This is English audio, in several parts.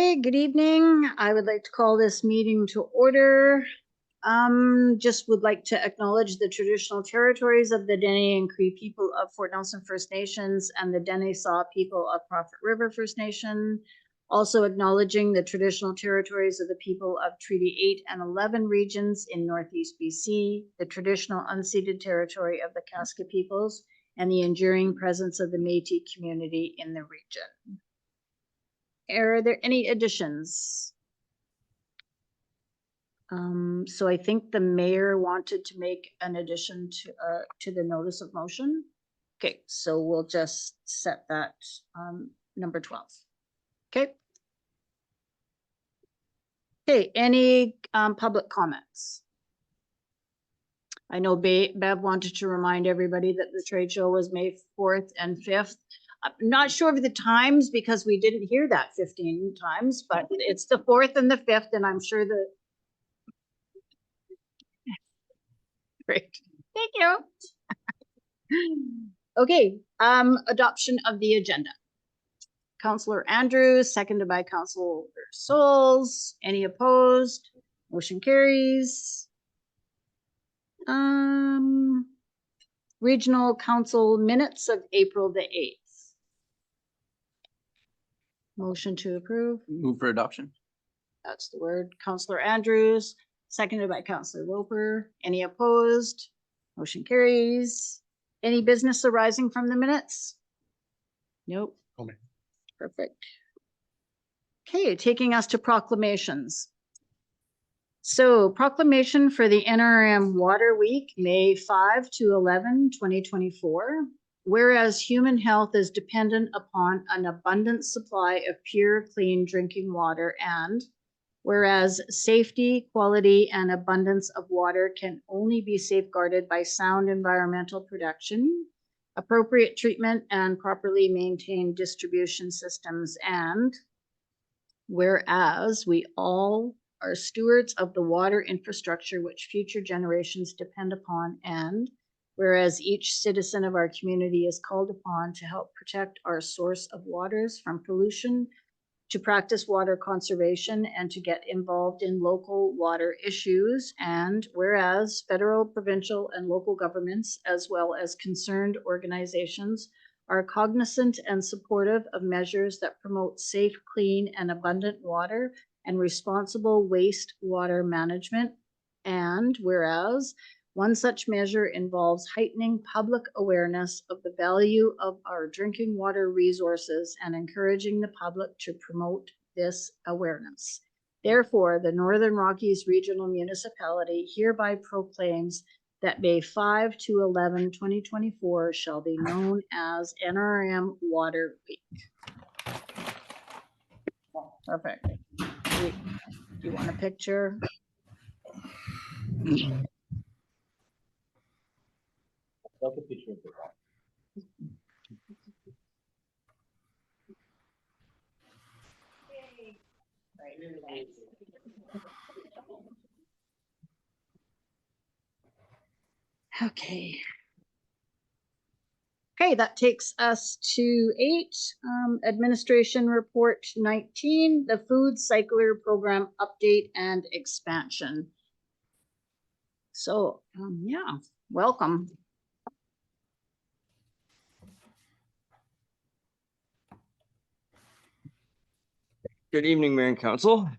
Okay, good evening. I would like to call this meeting to order. Just would like to acknowledge the traditional territories of the Dene and Cree people of Fort Nelson First Nations and the Dene Saw people of Prophet River First Nation. Also acknowledging the traditional territories of the people of Treaty 8 and 11 regions in Northeast BC, the traditional unceded territory of the Kaska peoples, and the enduring presence of the Métis community in the region. Are there any additions? So I think the mayor wanted to make an addition to the notice of motion. Okay, so we'll just set that number 12. Okay. Okay, any public comments? I know Bev wanted to remind everybody that the trade show was May 4th and 5th. I'm not sure of the times because we didn't hear that 15 times, but it's the 4th and the 5th, and I'm sure the great. Thank you. Okay, adoption of the agenda. Councillor Andrews, seconded by Councillor Souls. Any opposed? Motion carries. Regional Council minutes of April the 8th. Motion to approve. Move for adoption. That's the word. Councillor Andrews, seconded by Councillor Roper. Any opposed? Motion carries. Any business arising from the minutes? Nope. Okay. Perfect. Okay, taking us to proclamations. So proclamation for the NRM Water Week, May 5 to 11, 2024. Whereas human health is dependent upon an abundant supply of pure, clean drinking water, and whereas safety, quality, and abundance of water can only be safeguarded by sound environmental protection, appropriate treatment, and properly maintained distribution systems, and whereas we all are stewards of the water infrastructure which future generations depend upon, and whereas each citizen of our community is called upon to help protect our source of waters from pollution, to practice water conservation, and to get involved in local water issues, and whereas federal, provincial, and local governments, as well as concerned organizations, are cognizant and supportive of measures that promote safe, clean, and abundant water and responsible wastewater management, and whereas one such measure involves heightening public awareness of the value of our drinking water resources and encouraging the public to promote this awareness. Therefore, the Northern Rockies Regional Municipality hereby proclaims that May 5 to 11, 2024 shall be known as NRM Water Week. Perfect. Do you want a picture? Take a picture of it. Okay. Okay, that takes us to 8, Administration Report 19, the Food Cycler Program Update and Expansion. So, yeah, welcome. Good evening, Mayor and Council.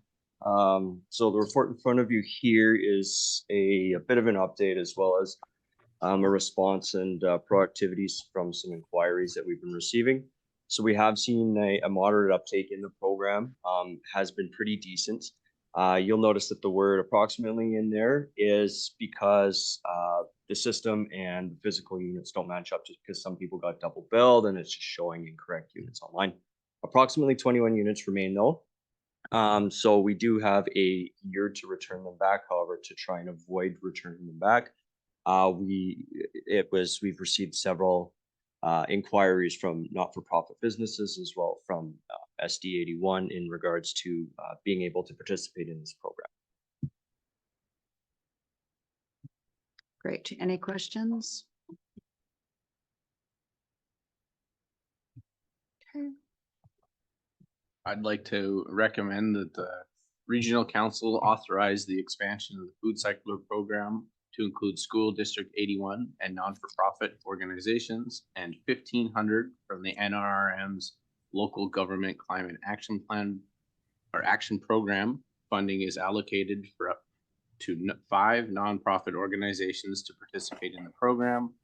So the report in front of you here is a bit of an update, as well as a response and proactivities from some inquiries that we've been receiving. So we have seen a moderate uptake in the program, has been pretty decent. You'll notice that the word approximately in there is because the system and the physical units don't match up, just because some people got double billed and it's just showing incorrect units online. Approximately 21 units remain though. So we do have a year to return them back. However, to try and avoid returning them back, we've received several inquiries from not-for-profit businesses, as well from SD 81 in regards to being able to participate in this program. Great. Any questions? Okay. I'd like to recommend that the regional council authorize the expansion of the food cycler program to include school district 81 and non-for-profit organizations, and 1,500 from the NRRM's local government climate action plan or action program. Funding is allocated for up to 5 nonprofit organizations to participate in the program,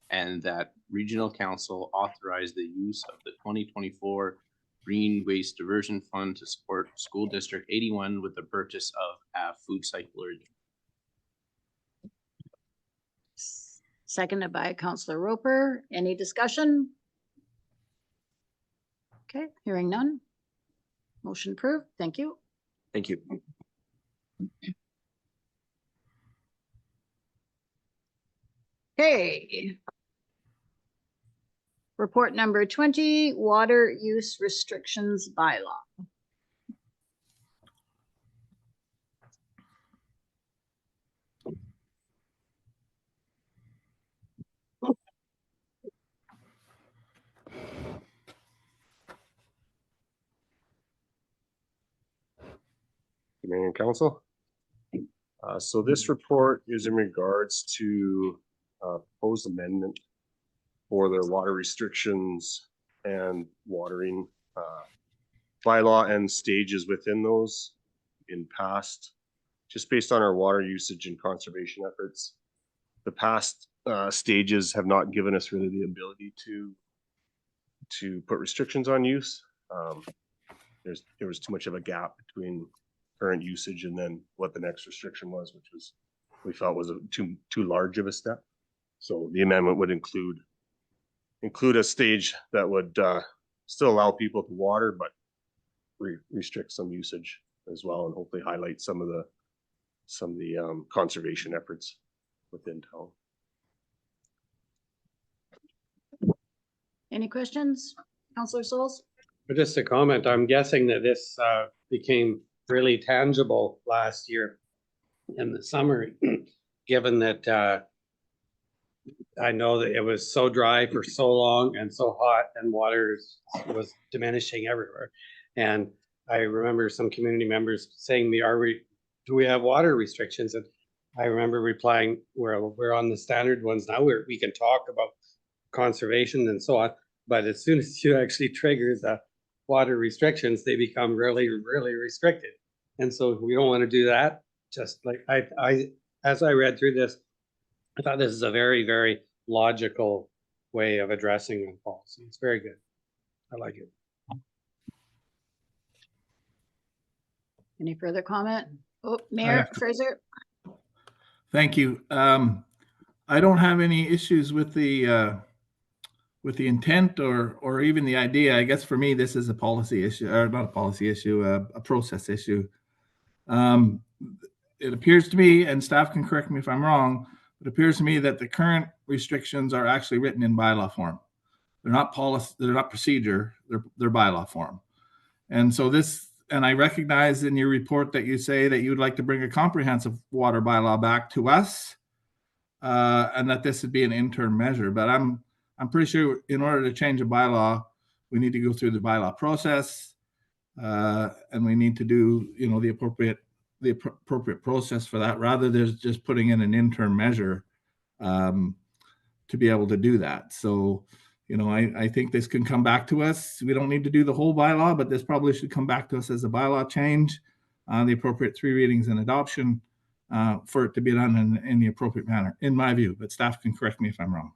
and that regional council authorize the use of the 2024 Green Waste Diversion Fund to support School District 81 with the purchase of a food cycler. Seconded by Counselor Roper. Any discussion? Okay, hearing none. Motion approved. Thank you. Thank you. Okay. Report number 20, water use restrictions bylaw. Mayor and Council. So this report is in regards to proposed amendment for the water restrictions and watering bylaw and stages within those in past, just based on our water usage and conservation efforts. The past stages have not given us really the ability to put restrictions on use. There was too much of a gap between current usage and then what the next restriction was, which was, we felt was too large of a step. So the amendment would include a stage that would still allow people to water, but restrict some usage as well, and hopefully highlight some of the conservation efforts within town. Any questions? Counselor Souls? But just a comment, I'm guessing that this became really tangible last year in the summer, given that I know that it was so dry for so long and so hot, and water was diminishing everywhere. And I remember some community members saying to me, do we have water restrictions? And I remember replying, we're on the standard ones now, where we can talk about conservation and so on. But as soon as you actually trigger the water restrictions, they become really, really restricted. And so we don't want to do that. Just like as I read through this, I thought this is a very, very logical way of addressing the policy. It's very good. I like it. Any further comment? Oh, Mayor Fraser? Thank you. I don't have any issues with the intent or even the idea. I guess for me, this is a policy issue, or not a policy issue, a process issue. It appears to me, and staff can correct me if I'm wrong, it appears to me that the current restrictions are actually written in bylaw form. They're not policy, they're not procedure, they're bylaw form. And so and I recognize in your report that you say that you would like to bring a comprehensive water bylaw back to us, and that this would be an interim measure. But I'm pretty sure in order to change a bylaw, we need to go through the bylaw process, and we need to do, the appropriate process for that, rather than just putting in an interim measure to be able to do that. So, I think this can come back to us. We don't need to do the whole bylaw, but this probably should come back to us as a bylaw change, the appropriate 3 readings and adoption, for it to be done in the appropriate manner, in my view. But staff can correct me if I'm wrong.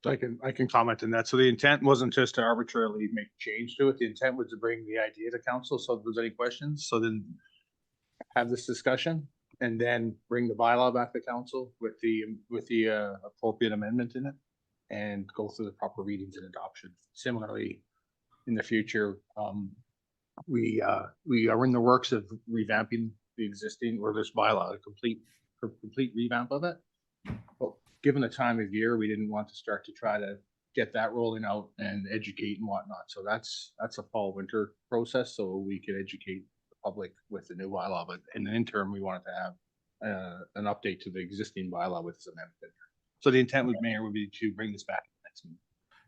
So I can comment on that. So the intent wasn't just to arbitrarily make change to it. The intent was to bring the idea to council. So if there's any questions, so then have this discussion and then bring the bylaw back to council with the appropriate amendment in it, and go through the proper readings and adoption. Similarly, in the future, we are in the works of revamping the existing or this bylaw, a complete revamp of it. But given the time of year, we didn't want to start to try to get that rolling out and educate and whatnot. So that's a fall winter process, so we could educate the public with the new bylaw. But in the interim, we wanted to have an update to the existing bylaw with this amendment. So the intent with Mayor would be to bring this back next meeting.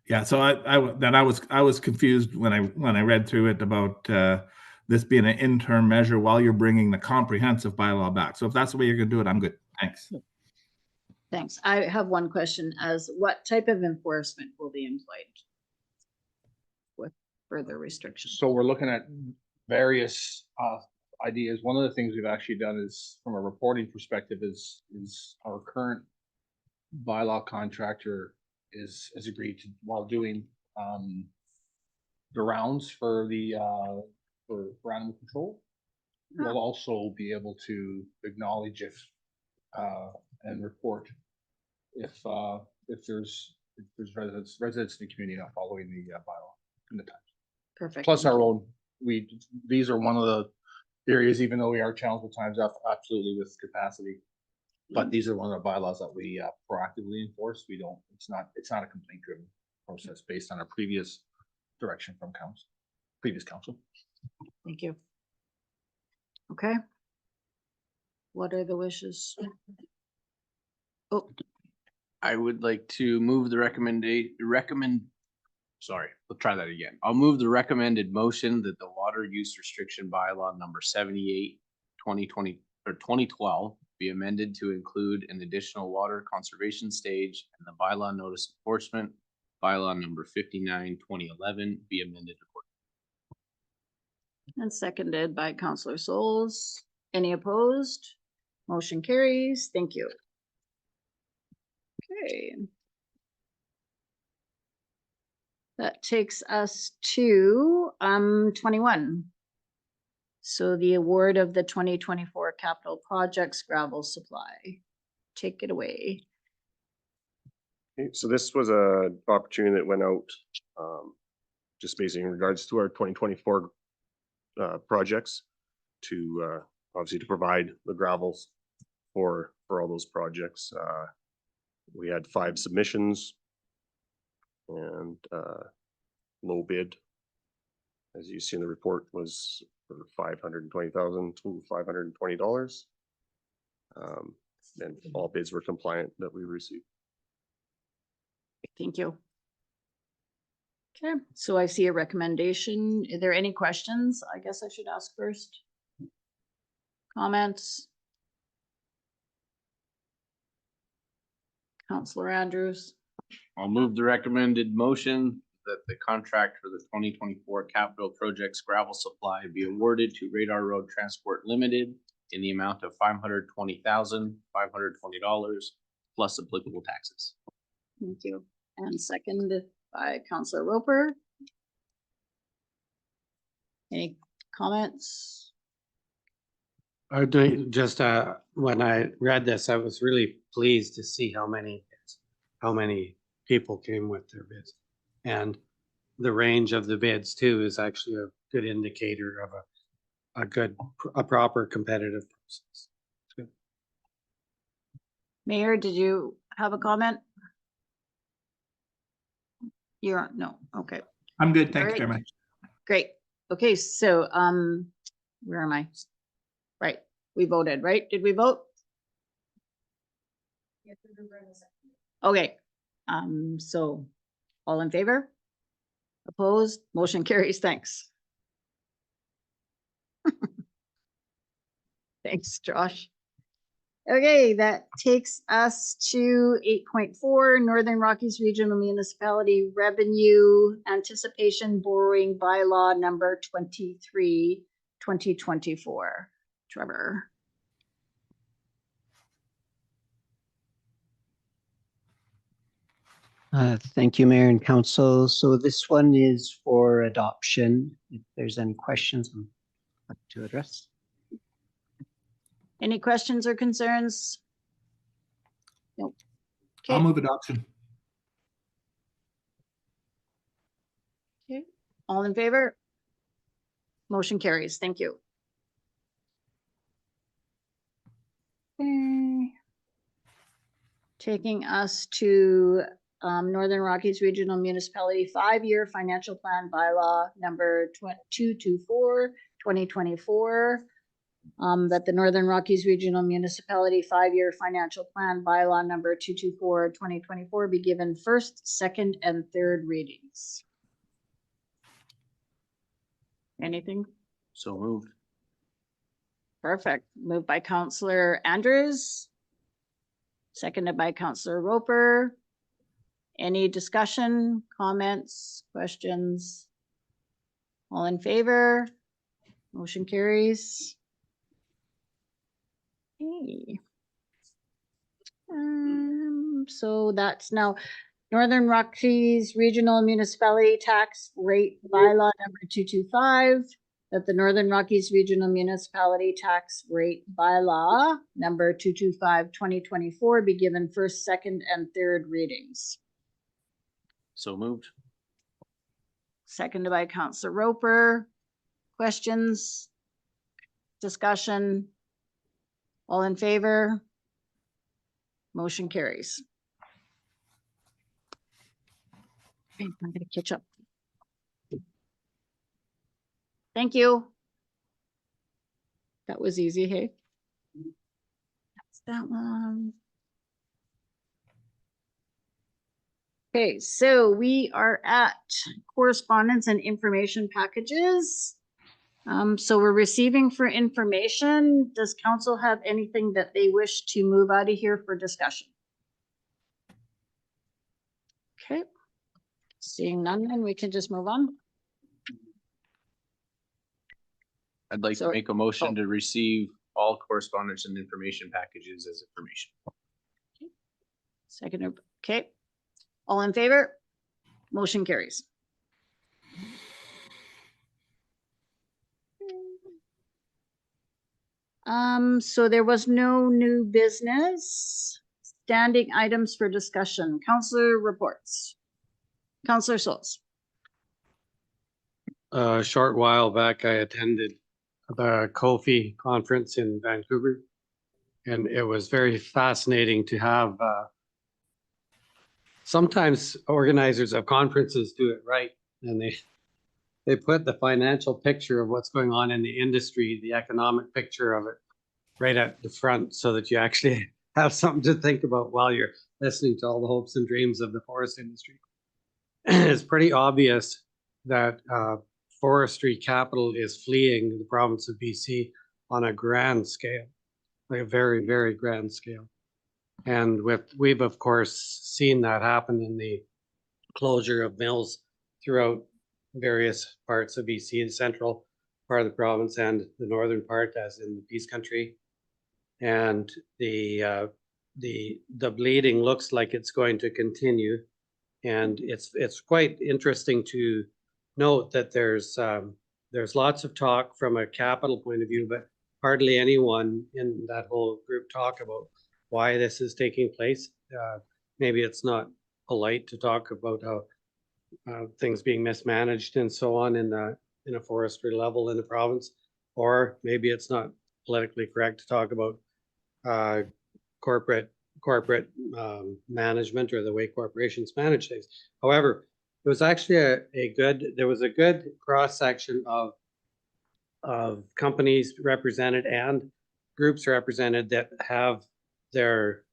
Yeah, so I was confused when I read through it about this being an interim measure while you're bringing the comprehensive bylaw back. So if that's the way you're gonna do it, I'm good. Thanks. Thanks. I have one question as what type of enforcement will be employed with further restrictions? So we're looking at various ideas. One of the things we've actually done is, from a reporting perspective, is our current bylaw contractor has agreed to, while doing the rounds for the for animal control, we'll also be able to acknowledge if and report if there's residents in the community not following the bylaw in the time. Perfect. Plus thank our you. own, these are one of the areas, even though we are challenged at times, absolutely with capacity. But these are one of the bylaws that we proactively enforce. We don't, it's not a complaint driven process based on our previous direction from previous council. Thank you. Okay. What are the wishes? Oh, I would like to move the sorry, we'll try that again. I'll move the recommended motion that the water use restriction bylaw number 78, 2020 or 2012 be amended to include an additional water conservation stage, and the bylaw notice enforcement bylaw number 59, 2011 be amended accordingly. and seconded by Counselor Souls. Any opposed? Motion carries. Thank you. Okay. That takes us to 21. So the award of the 2024 capital projects gravel supply. Take it away. Okay, so this was a opportunity that went out just basically in regards to our 2024 projects to obviously to provide the gravels for all those projects. We had 5 submissions and low bid, as you see in the report, was for $520,000 to $520. And all bids were compliant that we received. Thank you. Okay, so I see a recommendation. Are there any questions? I guess I should ask first. Comments? Counselor Andrews? I'll move the recommended motion that the contract for the 2024 capital projects gravel supply be awarded to Radar Road Transport Limited in the amount of $520,520 plus applicable taxes. Thank you. And seconded by Counselor Roper. Any comments? I do just when I read this, I was really pleased to see how many people came with their bids. And the range of the bids too is actually a good indicator of a proper competitive process. It's good. Mayor, did you have a comment? No, okay, I'm good. Thanks Alright. very much. great. Okay, so, where am I? Right, we voted, right? Did we vote? Okay, so all in favor? Opposed? Motion carries. Thanks. Thanks, Josh. Okay, that takes us to 8.4, Northern Rockies Regional Municipality Revenue Anticipation Borrowing Bylaw number 23, 2024. Trevor. Thank you, Mayor and Council. So this one is for adoption. If there's any questions, I'm happy to address. Any questions or concerns? Nope. I'll Okay, move adoption. okay. All in favor? Motion carries. Thank you. Okay. Taking us to Northern Rockies Regional Municipality 5-year financial plan bylaw number 224, 2024. that the Northern Rockies Regional Municipality 5-year financial plan bylaw number 224/2024 be given first, second, and third readings. Anything? So moved. Perfect. Moved by Counselor Andrews. Seconded by Counselor Roper. Any discussion, comments, questions? All in favor? Motion carries. Okay. So that's now Northern Rockies Regional Municipality Tax Rate Bylaw number 225. That the Northern Rockies Regional Municipality Tax Rate Bylaw number 225/2024 be given first, second, and third readings. So moved. Seconded by Counselor Roper. Questions? Discussion? All in favor? Motion carries. Okay, I'm gonna catch up. Thank you. That was easy, hey? That's that one. Okay, so we are at correspondence and information packages. So we're receiving for information. Does council have anything that they wish to move out of here for discussion? Okay. Seeing none, then we can just move on. I'd like So- to make a motion to receive all correspondence and information packages as information. Second, okay. All in favor? Motion carries. So there was no new business. Standing items for discussion. Counselor reports. Counselor Souls. A short while back, I attended the Kofi conference in Vancouver. And it was very fascinating to have, sometimes organizers of conferences do it right. And they put the financial picture of what's going on in the industry, the economic picture of it right at the front so that you actually have something to think about while you're listening to all the hopes and dreams of the forest industry. It's pretty obvious that forestry capital is fleeing the province of BC on a grand scale, like a very, very grand scale. And we've of course seen that happen in the closure of mills throughout various parts of BC, the central part of the province and the northern part, as in the Peace Country. And the bleeding looks like it's going to continue. And it's quite interesting to note that there's lots of talk from a capital point of view, but hardly anyone in that whole group talk about why this is taking place. Maybe it's not polite to talk about how things being mismanaged and so on in a forestry level in the province, or maybe it's not politically correct to talk about corporate management or the way corporations manage things. However, it was actually there was a good cross section of companies represented and groups represented that have their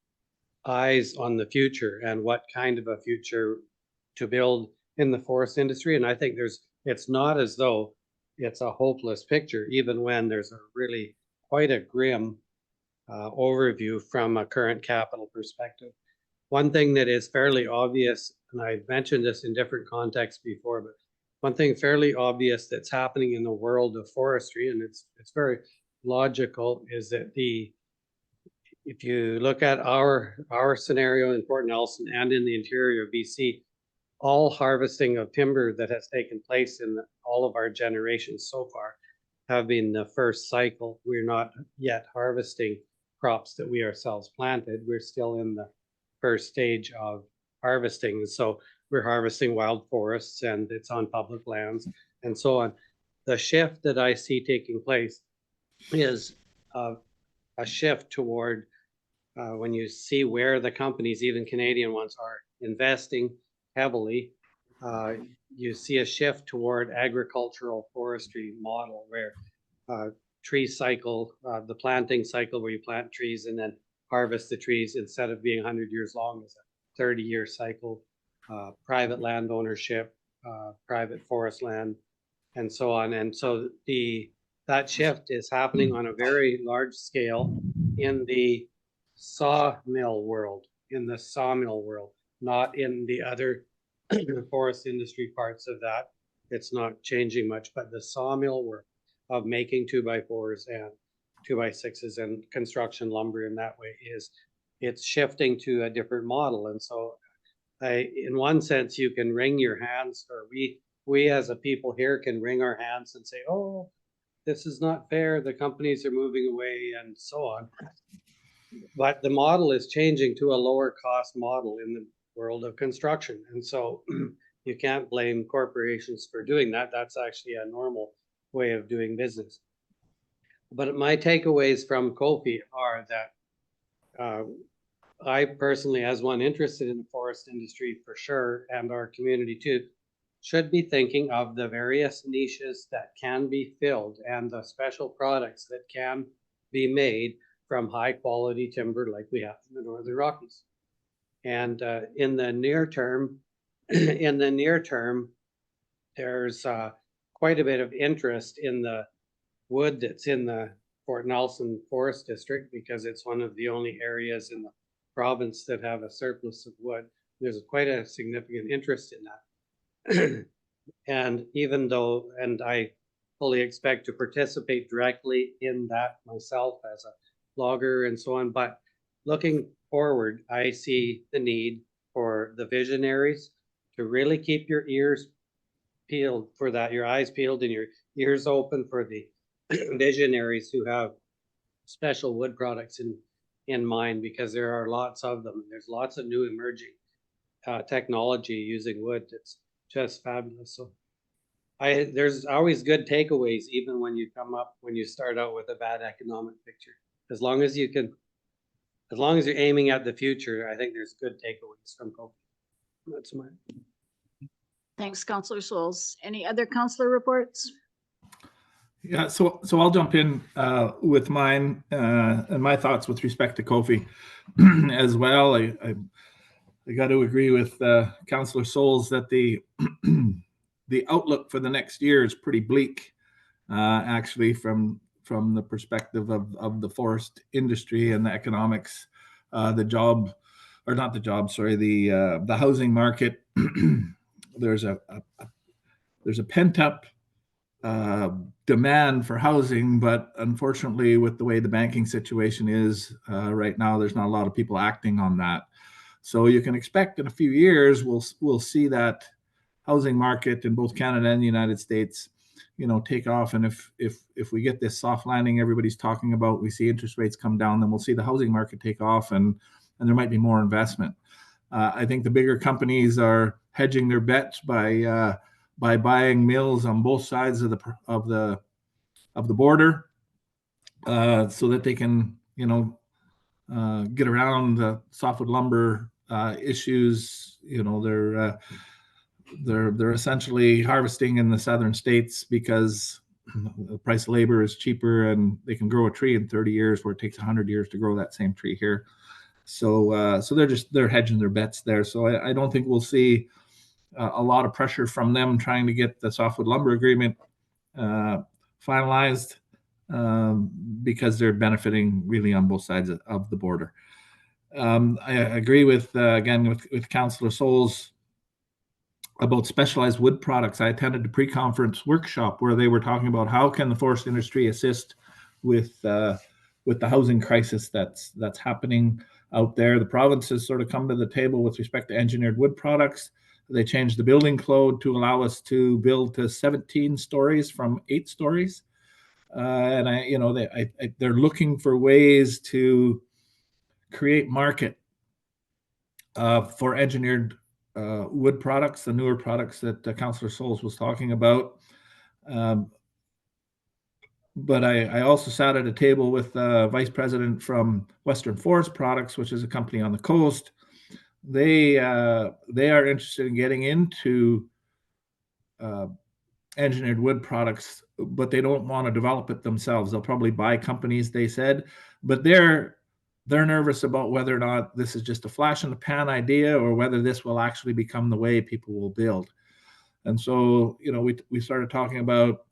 eyes on the future and what kind of a future to build in the forest industry. And I think it's not as though it's a hopeless picture, even when there's a really quite a grim overview from a current capital perspective. One thing that is fairly obvious, and I've mentioned this in different contexts before, but one thing fairly obvious that's happening in the world of forestry, and it's very logical, is that if you look at our scenario in Port Nelson and in the interior of BC, all harvesting of timber that has taken place in all of our generations so far have been the first cycle. We're not yet harvesting crops that we ourselves planted. We're still in the first stage of harvesting. And so we're harvesting wild forests and it's on public lands and so on. The shift that I see taking place is a shift toward when you see where the companies, even Canadian ones, are investing heavily, you see a shift toward agricultural forestry model where tree cycle, the planting cycle where you plant trees and then harvest the trees instead of being 100 years long as a 30-year cycle, private land ownership, private forest land, and so on. And so that shift is happening on a very large scale in the sawmill world, not in the other forest industry parts of that. It's not changing much, but the sawmill work of making 2x4s and 2x6s and construction lumber in that way it's shifting to a different model. And so in one sense, you can wring your hands, or we as a people here can wring our hands and say, oh, this is not fair. The companies are moving away and so on. But the model is changing to a lower cost model in the world of construction. And so you can't blame corporations for doing that. That's actually a normal way of doing business. But my takeaways from Kofi are that I personally, as one interested in the forest industry for sure, and our community too, should be thinking of the various niches that can be filled and the special products that can be made from high quality timber like we have in the Northern Rockies. And in the near term, there's quite a bit of interest in the wood that's in the Fort Nelson Forest District, because it's one of the only areas in the province that have a surplus of wood. There's quite a significant interest in that. And even though, and I fully expect to participate directly in that myself as a logger and so on, but looking forward, I see the need for the visionaries to really keep your ears peeled for that, your eyes peeled and your ears open for the visionaries who have special wood products in mind, because there are lots of them. There's lots of new emerging technology using wood that's just fabulous. So there's always good takeaways, even when you start out with a bad economic picture. As long as you're aiming at the future, I think there's good takeaways from COVID. That's my. Thanks, Councillor Souls. Any other councillor reports? Yeah, so I'll jump in with mine and my thoughts with respect to Kofi as well. I got to agree with Councillor Souls that the outlook for the next year is pretty bleak, actually, from the perspective of the forest industry and the economics, the housing market. There's a pent up demand for housing, but unfortunately, with the way the banking situation is right now, there's not a lot of people acting on that. So you can expect in a few years we'll see that housing market in both Canada and the United States, take off. And if we get this soft landing everybody's talking about, we see interest rates come down, then we'll see the housing market take off, and there might be more investment. I think the bigger companies are hedging their bets by buying mills on both sides of the border, so that they can get around the softwood lumber issues. They're essentially harvesting in the southern states because the price of labor is cheaper, and they can grow a tree in 30 years where it takes 100 years to grow that same tree here. So they're hedging their bets there. So I don't think we'll see a lot of pressure from them trying to get the softwood lumber agreement finalized, because they're benefiting really on both sides of the border. I agree with Councillor Souls about specialized wood products. I attended a pre-conference workshop where they were talking about how can the forest industry assist with the housing crisis that's happening out there. The province has sort of come to the table with respect to engineered wood products. They changed the building code to allow us to build to 17 stories from 8 stories. And they're looking for ways to create market for engineered wood products, the newer products that Councillor Souls was talking about. But I also sat at a table with Vice President from Western Forest Products, which is a company on the coast. They are interested in getting into engineered wood products, but they don't want to develop it themselves. They'll probably buy companies, they said, but they're nervous about whether or not this is just a flash in the pan idea or whether this will actually become the way people will build. And so, we started talking about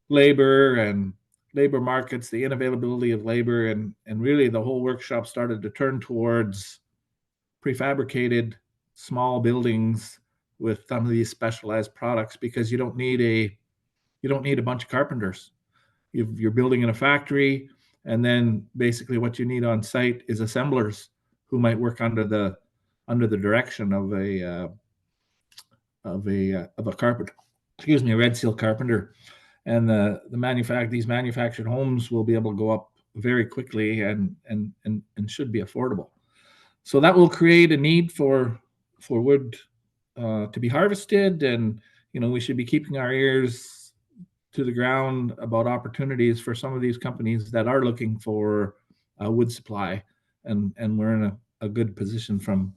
labor and labor markets, the unavailability of labor, and really the whole workshop started to turn towards prefabricated small buildings with some of these specialized products, because you don't need a bunch of carpenters. You're building in a factory, and then basically what you need on site is assemblers who might work under the direction of a carpenter, a red seal carpenter. And these manufactured homes will be able to go up very quickly and should be affordable. So that will create a need for wood to be harvested, and we should be keeping our ears to the ground about opportunities for some of these companies that are looking for wood supply, and we're in a good position from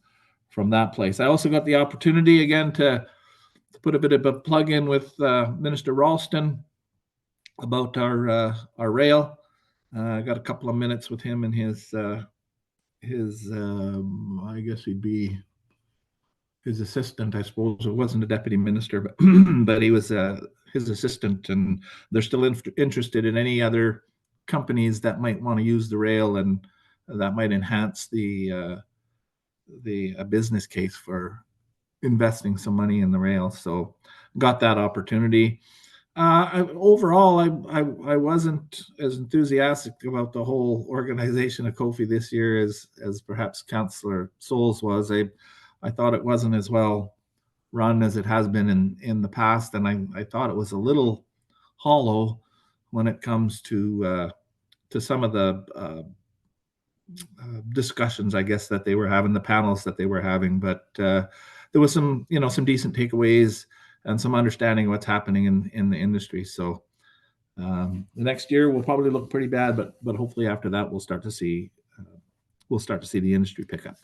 that place. I also got the opportunity again to put a bit of a plug in with Minister Ralston about our rail. I got a couple of minutes with him and his I guess he'd be his assistant, I suppose. It wasn't a deputy minister, but but he was his assistant, and they're still interested in any other companies that might want to use the rail, and that might enhance the business case for investing some money in the rail. So got that opportunity. Overall, I wasn't as enthusiastic about the whole organization of Kofi this year as perhaps Councillor Souls was. I thought it wasn't as well run as it has been in the past, and I thought it was a little hollow when it comes to some of the discussions, I guess, that they were having, the panels that they were having. But there was some decent takeaways and some understanding of what's happening in the industry. So the next year will probably look pretty bad, but hopefully after that we'll start to see the industry pick up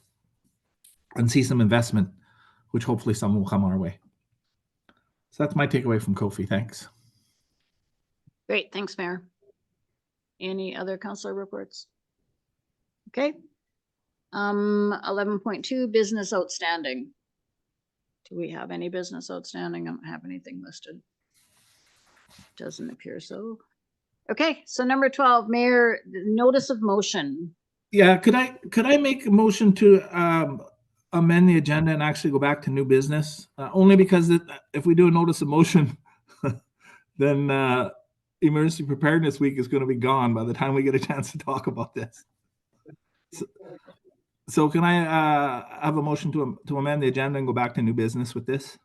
and see some investment, which hopefully some will come our way. So that's my takeaway from Kofi. Thanks. Great, thanks, Mayor. Any other councillor reports? Okay. 11.2, business outstanding. Do we have any business outstanding? I don't have anything listed. Doesn't appear so. Okay, so number 12, Mayor, notice of motion. Yeah, could I make a motion to amend the agenda and actually go back to new business? Only because if we do a notice of motion, then Emergency Preparedness Week is going to be gone by the time we get a chance to talk about this. So can I have a motion to amend the agenda and go back to new business with this?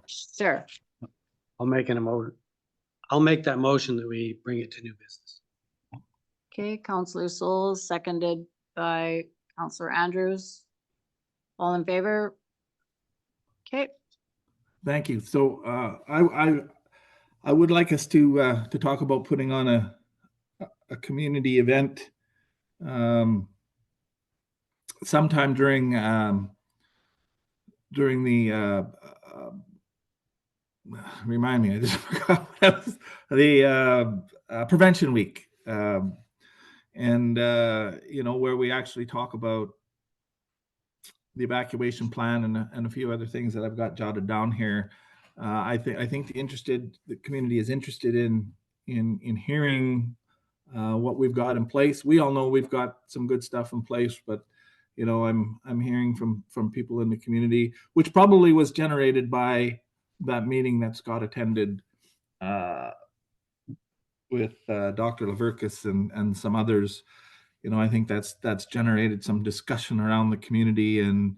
Sure. I'll make that motion that we bring it to new business. Okay, Councillor Souls, seconded by Councillor Andrews. All in favor? Okay. Thank you. So I would like us to talk about putting on a community event sometime during the remind me, I just forgot the prevention week, and where we actually talk about the evacuation plan and a few other things that I've got jotted down here. I think the community is interested in hearing what we've got in place. We all know we've got some good stuff in place, but I'm hearing from people in the community, which probably was generated by that meeting that Scott attended with Dr. Leverkus and some others. I think that's generated some discussion around the community, and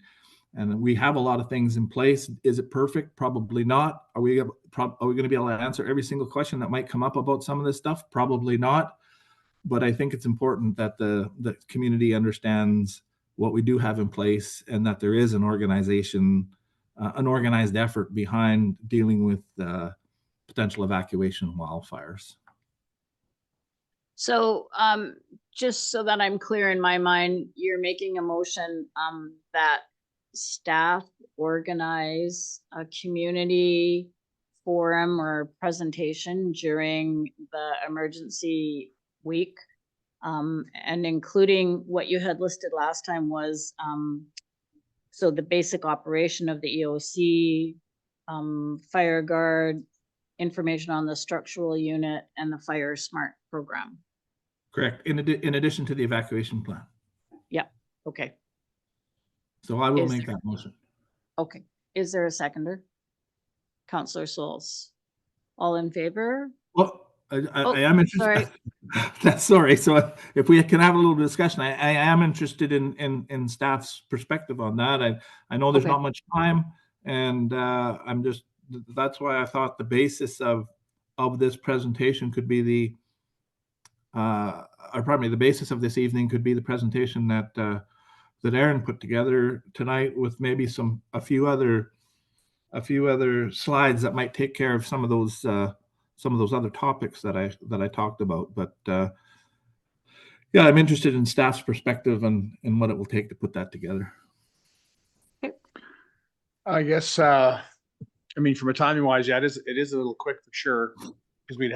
we have a lot of things in place. Is it perfect? Probably not. Are we going to be able to answer every single question that might come up about some of this stuff? Probably not. But I think it's important that the community understands what we do have in place, and that there is an organization, an organized effort behind dealing with potential evacuation wildfires. So just so that I'm clear in my mind, you're making a motion that staff organize a community forum or presentation during the emergency week. And including what you had listed last time was, so the basic operation of the EOC, fire guard, information on the structural unit, and the Fire Smart program. Correct. In addition to the evacuation plan. Okay, So I will Is make there- that motion. okay. Is there a seconder? Counselor Souls. All in favor? Well, Oh, I am interested. That's sorry. So if we can have a little discussion, I am interested in staff's perspective on that. I know there's Okay. not much time, and I'm just, that's why I thought the basis of this presentation could be the or pardon me, the basis of this evening could be the presentation that that Aaron put together tonight, with maybe a few other slides that might take care of some of those other topics that I talked about. But yeah, I'm interested in staff's perspective and what it will take to put that together. I guess, I mean, from a timing wise, yeah, it is a little quick for sure. Because we'd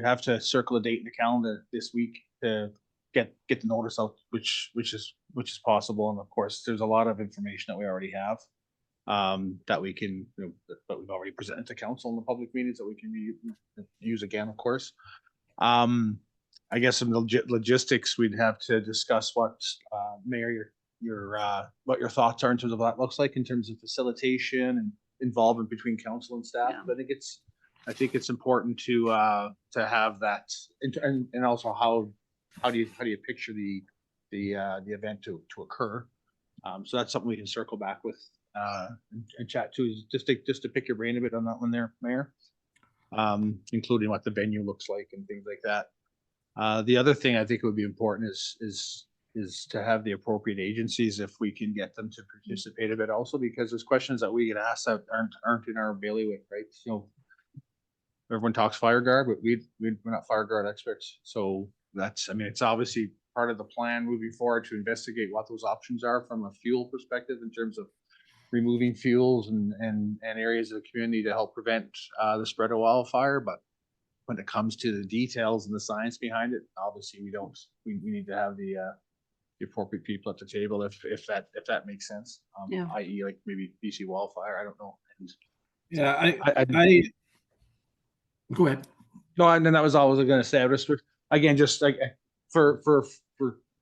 have to circle a date in the calendar this week to get the notice out, which is possible. And of course, there's a lot of information that we already have. That we can, that we've already presented to council in the public meetings that we can use again, of course. I guess some logistics, we'd have to discuss what, Mayor, what your thoughts are in terms of what that looks like in terms of facilitation and involvement between council and staff. Yeah. But I think it's important to have that, and also how do you picture the event to occur. So that's something we can circle back with and chat to, just to pick your brain a bit on that one there, Mayor. Including what the venue looks like and things like that. The other thing I think would be important is to have the appropriate agencies, if we can get them to participate a bit also, because there's questions that we get asked that aren't in our bailiwick, right? Everyone talks fire guard, but we're not fire guard experts. So that's, I mean, it's obviously part of the plan moving forward to investigate what those options are from a fuel perspective in terms of removing fuels and areas of the community to help prevent the spread of wildfire. But when it comes to the details and the science behind it, obviously we need to have the appropriate people at the table if that makes sense. Yeah. I.e. like maybe BC wildfire, I don't know. Yeah, I go ahead. No, and then that was all I was gonna say. I was again, just like for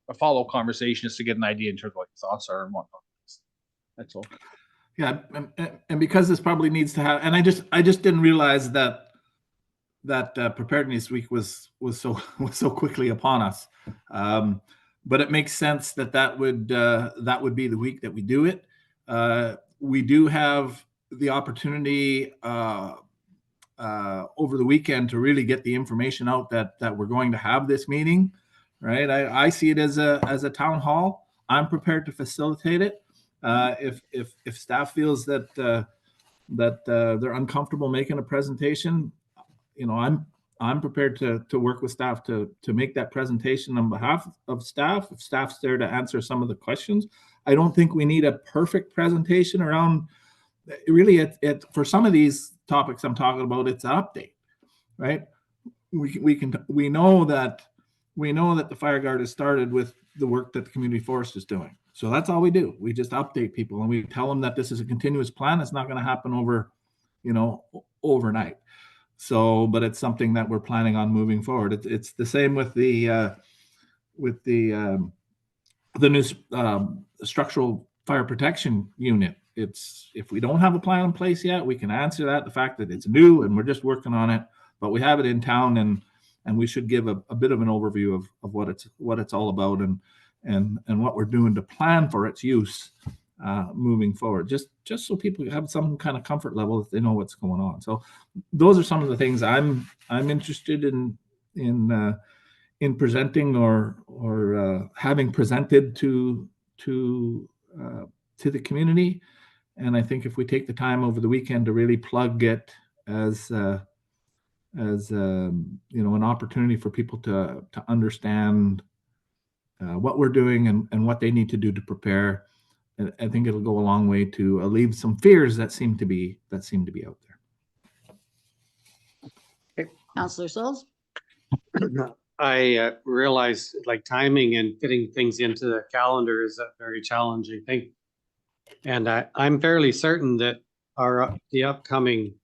a follow-up conversation, just to get an idea in terms of what your thoughts are and whatnot. That's all. Yeah, and because this probably needs to have, and I just didn't realize that preparedness week was so quickly upon us. But it makes sense that would be the week that we do it. We do have the opportunity over the weekend to really get the information out that we're going to have this meeting, right? I see it as a town hall. I'm prepared to facilitate it. If staff feels that they're uncomfortable making a presentation, I'm prepared to work with staff to make that presentation on behalf of staff. If staff's there to answer some of the questions, I don't think we need a perfect presentation around. Really, it for some of these topics I'm talking about, it's an update, right? We know that the fire guard has started with the work that the community forest is doing. So that's all we do. We just update people and we tell them that this is a continuous plan. It's not going to happen overnight. So, but it's something that we're planning on moving forward. It's the same with the new structural fire protection unit. It's, if we don't have a plan in place yet, we can answer that. The fact that it's new and we're just working on it, but we have it in town, and we should give a bit of an overview of what it's all about and what we're doing to plan for its use moving forward, just so people have some kind of comfort level that they know what's going on. So those are some of the things I'm interested in presenting or having presented to the community. And I think if we take the time over the weekend to really plug it as an opportunity for people to understand what we're doing and what they need to do to prepare, I think it'll go a long way to alleviate some fears that seem to be out there. Counselor Souls? I realize like timing and fitting things into the calendar is a very challenging thing. And I'm fairly certain that the upcoming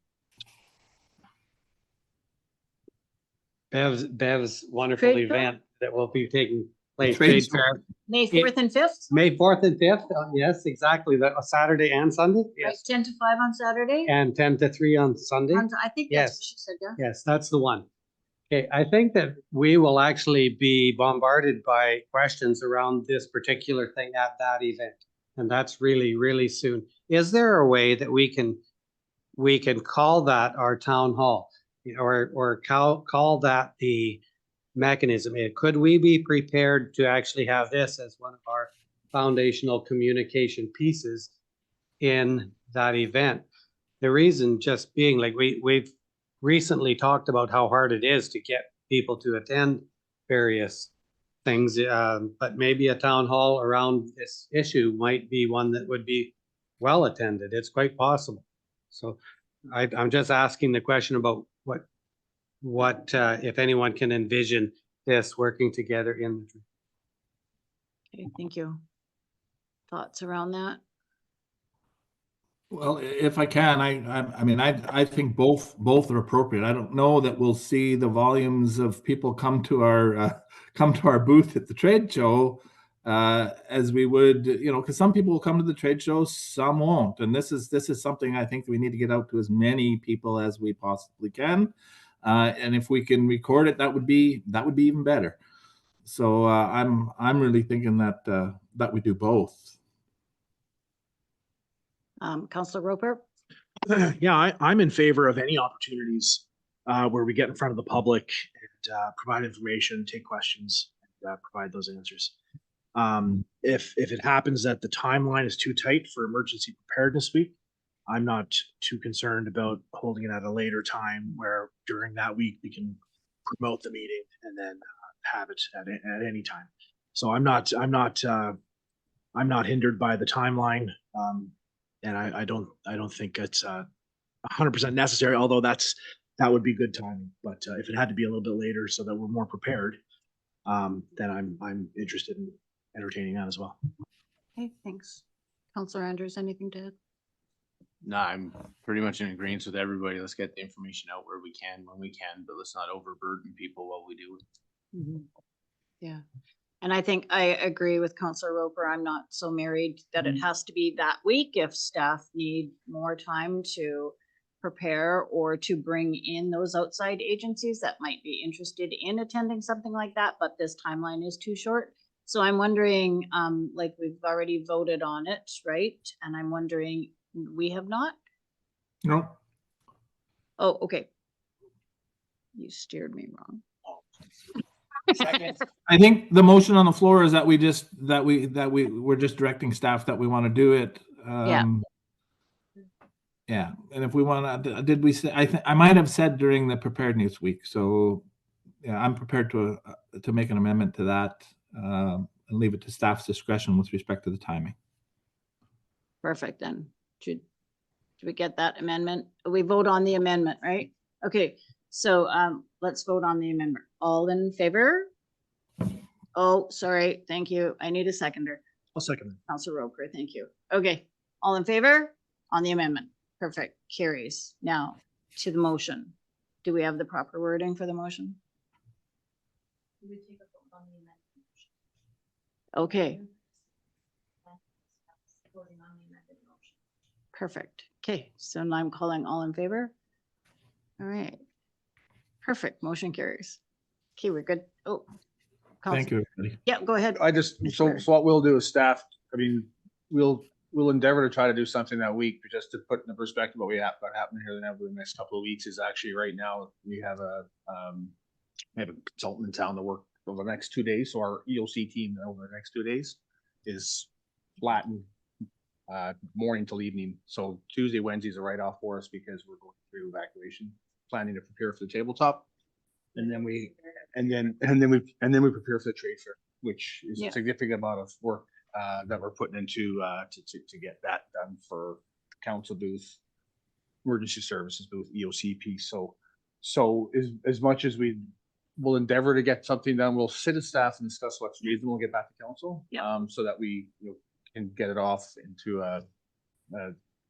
Bev's wonderful Trade fair? event that will be taking place, Trade trade show. fair, May Yeah. 4th and 5th? May 4th and 5th. Yes, exactly. That Saturday and Sunday. Right, Yes. 10 to 5 on Saturday? And 10 to 3 on Sunday. I think that's Yes. what she said, yeah. Yes, that's the one. Okay, I think that we will actually be bombarded by questions around this particular thing at that event. And that's really, really soon. Is there a way that we can call that our town hall? Or call that the mechanism? Could we be prepared to actually have this as one of our foundational communication pieces in that event? The reason just being like we've recently talked about how hard it is to get people to attend various things, but maybe a town hall around this issue might be one that would be well attended. It's quite possible. So I'm just asking the question about what if anyone can envision this working together in the. Okay, thank you. Thoughts around that? Well, if I can, I mean, I think both are appropriate. I don't know that we'll see the volumes of people come to our booth at the trade show as we would, because some people will come to the trade show, some won't. And this is something I think we need to get out to as many people as we possibly can. And if we can record it, that would be even better. So I'm really thinking that we do both. Counselor Roper? Yeah, I'm in favor of any opportunities where we get in front of the public and provide information, take questions, and provide those answers. If it happens that the timeline is too tight for Emergency Preparedness Week, I'm not too concerned about holding it at a later time where during that week we can promote the meeting and then have it at any time. So I'm not hindered by the timeline. And I don't think it's 100% necessary, although that would be good timing. But if it had to be a little bit later so that we're more prepared, then I'm interested in entertaining that as well. Okay, thanks. Counselor Andrews, anything to add? No, I'm pretty much in agreement with everybody. Let's get the information out where we can, when we can, but let's not overburden people while we do it. Yeah. And I think I agree with Counselor Roper. I'm not so married that it has to be that week. If staff need more time to prepare or to bring in those outside agencies that might be interested in attending something like that, but this timeline is too short. So I'm wondering, like we've already voted on it, right? And I'm wondering, we have not? No. Oh, okay. You steered me wrong. I think the motion on the floor is that we're just directing staff that we want to do it. Yeah. And if we want to, did we say, I might have said during the preparedness week. So yeah, I'm prepared to make an amendment to that and leave it to staff's discretion with respect to the timing. Perfect, then. Should we get that amendment? We vote on the amendment, right? Okay, so let's vote on the amendment. All in favor? Oh, sorry, thank you. I need a seconder. I'll second that. Counselor Roper, thank you. Okay, all in favor on the amendment? Perfect, carries. Now to the motion. Do we have the proper wording for the motion? Okay. Perfect. Okay, so now I'm calling all in favor. All right. Perfect, motion carries. Okay, we're good. Oh. Thank you, everybody. Yeah, go ahead. So what we'll do is staff, I mean, we'll endeavor to try to do something that week, but just to put in the perspective what happened here over the next couple of weeks is actually right now we have a consultant in town to work over the next 2 days. So our EOC team over the next 2 days is flattened morning till evening. So Tuesday, Wednesdays are right off for us because we're going through evacuation, planning to prepare for the tabletop. And then we prepare for the trade fair, which is a significant amount of work that we're putting into to get that done for council booth, emergency services booth, EOC piece. So So as much as we will endeavor to get something done, we'll sit as staff and discuss what's reasonable, and get back to council. Yeah. So that we, can get it off into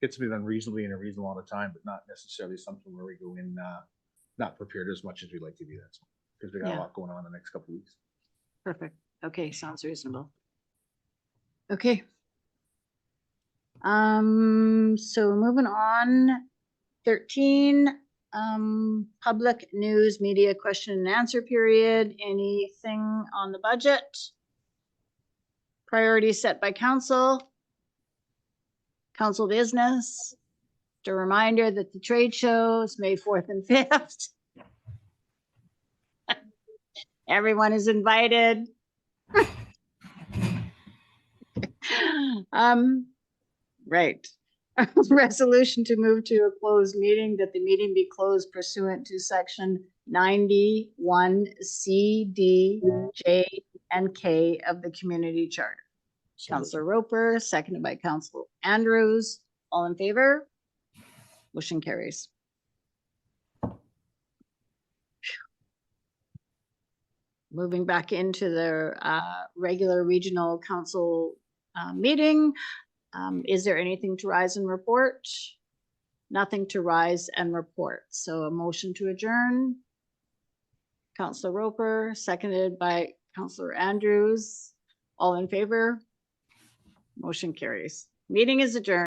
get something done reasonably in a reasonable amount of time, but not necessarily something where we go in, not prepared as much as we'd like to be. That's because we got Yeah. a lot going on the next couple of weeks. Perfect. Okay, sounds reasonable. Okay. So moving on, 13, public news media question and answer period. Anything on the budget? Priorities set by council. Council business. Just a reminder that the trade show is May 4th and 5th. Everyone is invited. Right. Resolution to move to a closed meeting, that the meeting be closed pursuant to section 91 C, D, J, and K of the community charter. Counselor Roper, seconded by Counselor Andrews. All in favor? Motion carries. Moving back into the regular regional council meeting. Is there anything to rise and report? Nothing to rise and report. So a motion to adjourn. Counselor Roper, seconded by Counselor Andrews. All in favor? Motion carries. Meeting is adjourned.